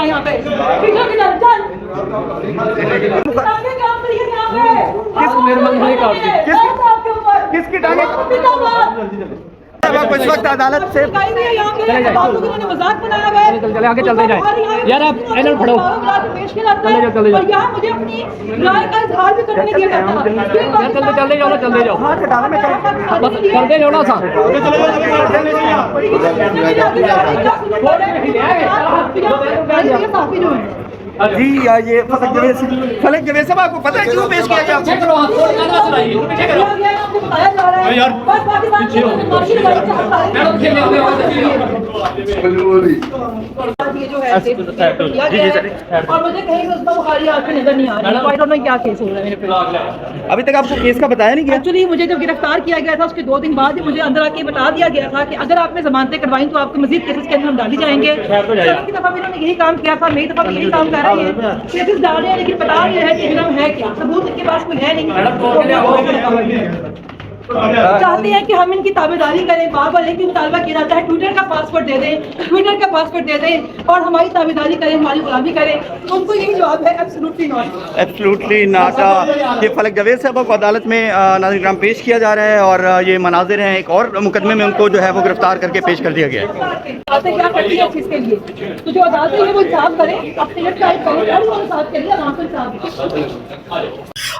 बना यहाँ पे, पीछे की तरफ चल। टांगे काम करिए यहाँ पे। किस मेरे मन में काट दी? किसकी टांगे? इस वक्त अदालत से मजाक बनाया हुआ है। चले आगे चलते जाए यार, आप एनल पढ़ो, चले जाओ। और यहाँ मुझे अपनी राय का इजहार भी करने दिया जाता है। चलते जाओ, चलते जाओ, बस चलते जाओ ना साहब। जी ये फलक जवेद साहब आपको पता है क्यों पेश किया गया? ये जो है और मुझे कहीं उस्मा बुखारी आपको नजर नहीं आ रही। आई डोंट नो क्या केस हो रहा है मेरे पे। अभी तक आपको केस का बताया नहीं गया? एक्चुअली मुझे जब गिरफ्तार किया गया था उसके 2 दिन बाद ही मुझे अंदर आके बता दिया गया था कि अगर आपने जमानतें करवाई तो आपको मजीद केसेस के अंदर हम डाली जाएंगे। की दफा इन्होंने यही काम किया था, मेरी दफा यही काम कर रही है, केसेस डाल रहे हैं लेकिन पता नहीं है कि जुर्म है क्या, सबूत इनके पास कोई है नहीं। चाहते हैं कि हम इनकी ताबेदारी करें, बार बार लेकिन मुतालबा किया जाता है ट्विटर का पासवर्ड दे दें, ट्विटर का पासवर्ड दे दें और हमारी ताबेदारी करें, हमारी गुलामी करें। तो उनको यही जवाब है एब्सोल्युटली नॉट, एब्सोल्युटली नॉट। ये फलक जवेद साहब को अदालत में नाज़रीन पेश किया जा रहा है और ये मनाजिर हैं एक और मुकदमे में उनको जो है वो गिरफ्तार करके पेश कर दिया गया है। बातें क्या करती है इसके लिए, तो जो अदालत है वो इंसाफ करें, अपने वेबसाइट पर इंसाफ करिए, वहाँ पर इंसाफ।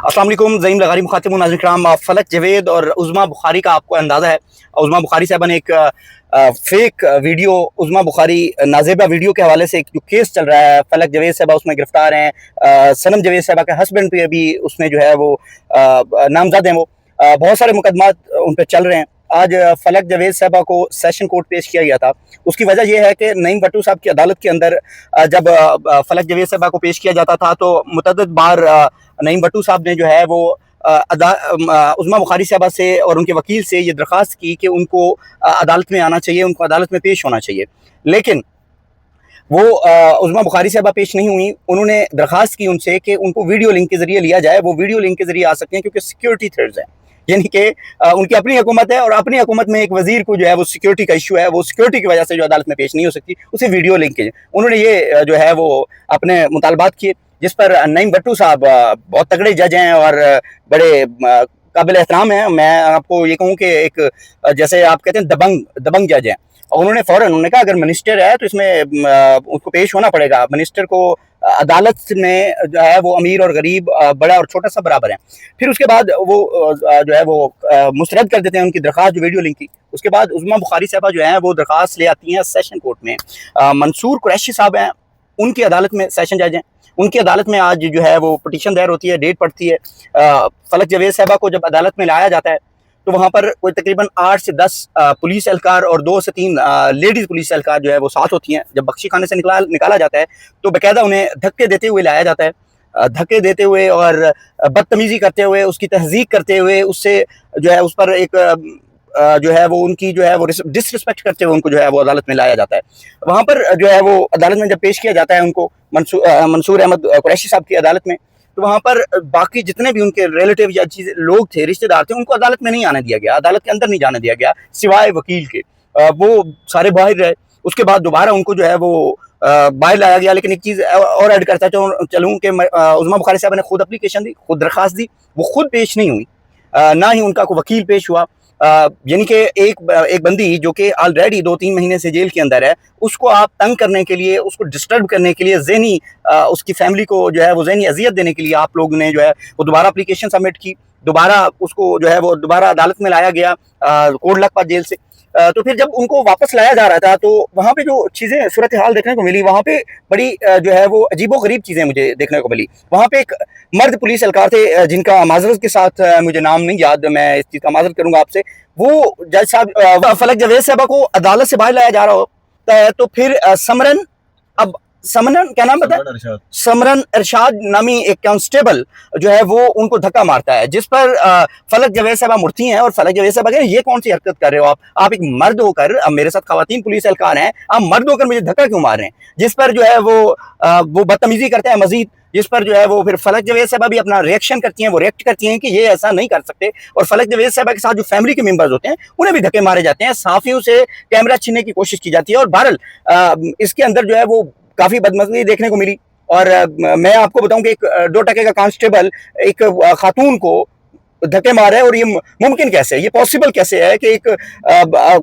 अस्सलाम वालेकुम, ज़ईम लगारी मुखातिब नाज़रीन किराम, फलक जवेद और उज़मा बुखारी का आपको अंदाज़ा है। उज़मा बुखारी साहबा ने एक फेक वीडियो, उज़मा बुखारी नाज़ेबा वीडियो के हवाले से एक जो केस चल रहा है, फलक जवेद साहबा उसमें गिरफ्तार हैं, सनम जवेद साहबा के हस्बैंड पे भी उसमें जो है वो नामजद हैं, वो बहुत सारे मुकदमात उन पर चल रहे हैं। आज फलक जवेद साहबा को सेशन कोर्ट पेश किया गया था। उसकी वजह यह है कि नईम भट्टू साहब की अदालत के अंदर जब फलक जवेद साहबा को पेश किया जाता था तो मुतअद्दिद बार नईम भट्टू साहब ने जो है वो उज़मा बुखारी साहबा से और उनके वकील से ये दरख्वास्त की कि उनको अदालत में आना चाहिए, उनको अदालत में पेश होना चाहिए, लेकिन वो उज़मा बुखारी साहबा पेश नहीं हुई। उन्होंने दरख्वास्त की उनसे कि उनको वीडियो लिंक के ज़रिए लिया जाए, वो वीडियो लिंक के ज़रिए आ सकते हैं क्योंकि सिक्योरिटी थ्रेट्स हैं, यानी कि उनकी अपनी हुकूमत है और अपनी हुकूमत में एक वजीर को जो है वो सिक्योरिटी का इशू है, वो सिक्योरिटी की वजह से जो अदालत में पेश नहीं हो सकती, उसे वीडियो लिंक के उन्होंने ये जो है वो अपने मुतालबात किए, जिस पर नईम भट्टू साहब बहुत तगड़े जज हैं और बड़े काबिल एहतराम हैं। मैं आपको ये कहूँ कि एक जैसे आप कहते हैं दबंग जज हैं, और उन्होंने फ़ौरन उन्होंने कहा अगर मिनिस्टर है तो इसमें उसको पेश होना पड़ेगा। मिनिस्टर को अदालत में जो है वो अमीर और गरीब, बड़ा और छोटा सब बराबर हैं। फिर उसके बाद वो जो है वो मुस्तरद कर देते हैं उनकी दरख्वास्त जो वीडियो लिंक की। उसके बाद उज़मा बुखारी साहबा जो है वो दरख्वास्त ले आती हैं सेशन कोर्ट में। मंसूर कुरैशी साहब हैं, उनकी अदालत में सेशन जज हैं, उनकी अदालत में आज जो है वो पटिशन दायर होती है, डेट पड़ती है। फलक जवेद साहबा को जब अदालत में लाया जाता है तो वहाँ पर कोई तकरीबन 8 से 10 पुलिस एहलकार और 2 से 3 लेडीज़ पुलिस एहलकार जो है वो साथ होती हैं। जब बख्शी खाने से निकाला जाता है तो बाकायदा उन्हें धक्के देते हुए लाया जाता है, धक्के देते हुए और बदतमीज़ी करते हुए, उसकी तहज़ीक करते हुए, उससे जो है उस पर एक जो है वो उनकी जो है वो डिसरिस्पेक्ट करते हुए उनको जो है वो अदालत में लाया जाता है। वहाँ पर जो है वो अदालत में जब पेश किया जाता है उनको मंसूर अहमद कुरैशी साहब की अदालत में, तो वहाँ पर बाकी जितने भी उनके रिलेटिव या चीज़ लोग थे, रिश्तेदार थे, उनको अदालत में नहीं आने दिया गया, अदालत के अंदर नहीं जाने दिया गया सिवाय वकील के। वो सारे बाहर रहे। उसके बाद दोबारा उनको जो है वो बाहर लाया गया। लेकिन एक चीज़ और ऐड करता चलूँ कि उज़मा बुखारी साहब ने खुद एप्लीकेशन दी, खुद दरख्वास्त दी, वो खुद पेश नहीं हुई, ना ही उनका कोई वकील पेश हुआ। यानी कि एक बंदी जो कि ऑलरेडी 2-3 महीने से जेल के अंदर है, उसको आप तंग करने के लिए, उसको डिस्टर्ब करने के लिए, ज़हनी उसकी फैमिली को जो है वो ज़हनी अजियत देने के लिए आप लोगों ने जो है वो दोबारा एप्लीकेशन सबमिट की, दोबारा उसको जो है वो दोबारा अदालत में लाया गया कोट लखपत जेल से। तो फिर जब उनको वापस लाया जा रहा था तो वहाँ पे जो चीज़ें सूरत हाल देखने को मिली, वहाँ पे बड़ी जो है वो अजीबोगरीब चीज़ें मुझे देखने को मिली। वहाँ पे एक मर्द पुलिस एहलकार थे जिनका माजरत के साथ मुझे नाम नहीं याद, मैं इस चीज़ का माजरत करूँगा आपसे। वो जज साहब फलक जवेद साहबा को अदालत से बाहर लाया जा रहा होता है तो फिर समरन क्या नाम बताया, समरन इरशाद नामी एक कांस्टेबल जो है वो उनको धक्का मारता है, जिस पर फलक जवेद साहबा मुड़ती हैं और फलक जवेद साहबा कहते हैं ये कौन सी हरकत कर रहे हो आप एक मर्द होकर, अब मेरे साथ खवातीन पुलिस एहलकार हैं, आप मर्द होकर मुझे धक्का क्यों मार रहे हैं। जिस पर जो है वो बदतमीजी करते हैं मजीद, जिस पर जो है वो फिर फलक जवेद साहबा भी अपना रिएक्शन करती हैं, वो रिएक्ट करती हैं कि ये ऐसा नहीं कर सकते, और फलक जवेद साहबा के साथ जो फैमिली के मेंबर्स होते हैं उन्हें भी धक्के मारे जाते हैं, साफियों से कैमरा छीनने की कोशिश की जाती है। और बहरहाल इसके अंदर जो है वो काफ़ी बदमज़गी देखने को मिली। और मैं आपको बताऊं कि एक 2 टके का कांस्टेबल एक खातून को धक्के मार है, और ये मुमकिन कैसे है, ये पॉसिबल कैसे है कि एक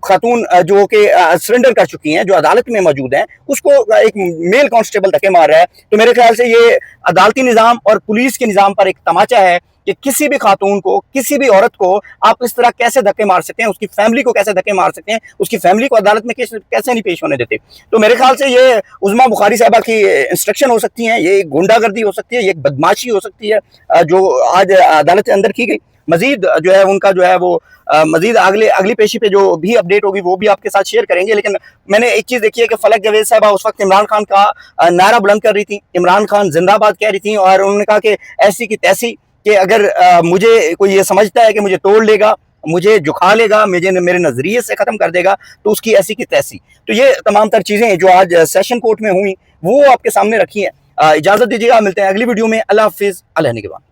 खातून जो कि सरेंडर कर चुकी हैं, जो अदालत में मौजूद हैं, उसको एक मेल कांस्टेबल धक्के मार रहा है। तो मेरे ख्याल से ये अदालती निज़ाम और पुलिस के निज़ाम पर एक तमाचा है कि किसी भी खातून को, किसी भी औरत को आप इस तरह कैसे धक्के मार सकते हैं, उसकी फैमिली को कैसे धक्के मार सकते हैं, उसकी फैमिली को अदालत में कैसे नहीं पेश होने देते। तो मेरे ख्याल से ये उज़्मा बुखारी साहबा की इंस्ट्रक्शन हो सकती हैं, ये एक गुंडागर्दी हो सकती है, ये एक बदमाशी हो सकती है जो आज अदालत के अंदर की गई। मजीद जो है उनका जो है वो मजीद अगली पेशी पे जो भी अपडेट होगी वो भी आपके साथ शेयर करेंगे। लेकिन मैंने एक चीज़ देखी है कि फलक जावेद साहबा उस वक्त इमरान खान का नारा बुलंद कर रही थी, इमरान खान जिंदाबाद कह रही थी, और उन्होंने कहा कि ऐसी की तैसी, कि अगर मुझे कोई ये समझता है कि मुझे तोड़ लेगा, मुझे झुका लेगा, मुझे मेरे नज़रिए से ख़त्म कर देगा, तो उसकी ऐसी की तैसी। तो ये तमाम तर चीज़ें जो आज सेशन कोर्ट में हुई वो आपके सामने रखी हैं। इजाज़त दीजिएगा, मिलते हैं अगली वीडियो में। अल्लाह हाफिज़, अल्लाह निगहबान।